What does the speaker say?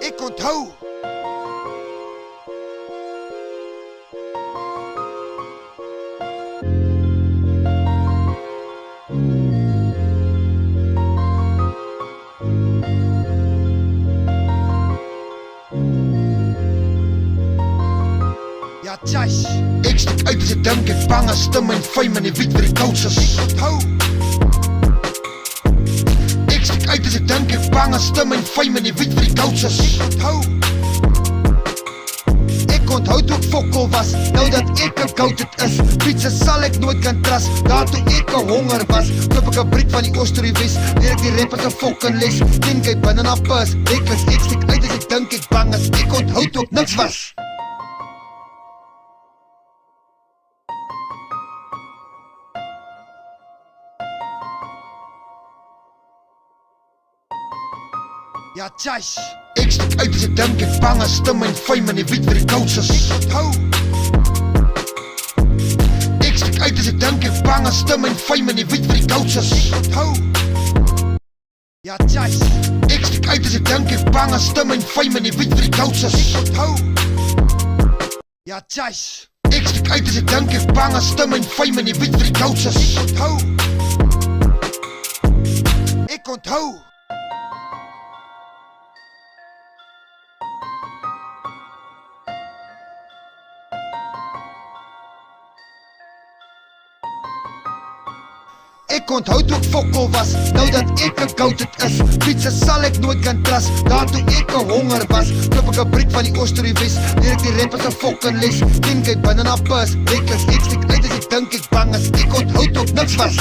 Ek onthou. Ja, tjys. Ek stik uit as ek dink, ek bang as stem en fame en die wiet vir die coaches. Ek onthou. Ek stik uit as ek dink, ek bang as stem en fame en die wiet vir die coaches. Ek onthou. Ek onthou toe ek fokkel was, nou dat ek een gouded is. Pizza sal ek nooit kan trust, daar toe ek een honger was. Koop ek een briek van die Oosterie West, leer ek die rappers een fokken les. 10k binne na pus, reckless. Ek stik uit as ek dink, ek bang as ek onthou toe ek niks was. Ja, tjys. Ek stik uit as ek dink, ek bang as stem en fame en die wiet vir die coaches. Ek onthou. Ek stik uit as ek dink, ek bang as stem en fame en die wiet vir die coaches. Ek onthou. Ja, tjys. Ek stik uit as ek dink, ek bang as stem en fame en die wiet vir die coaches. Ek onthou. Ja, tjys. Ek stik uit as ek dink, ek bang as stem en fame en die wiet vir die coaches. Ek onthou. Ek onthou. Ek onthou toe ek fokkel was, nou dat ek een gouded is. Pizza sal ek nooit kan trust, daar toe ek een honger was. Koop ek een briek van die Oosterie West, leer ek die rappers een fokken les. 10k binne na pus, reckless. Ek stik uit as ek dink, ek bang as ek onthou toe ek niks was.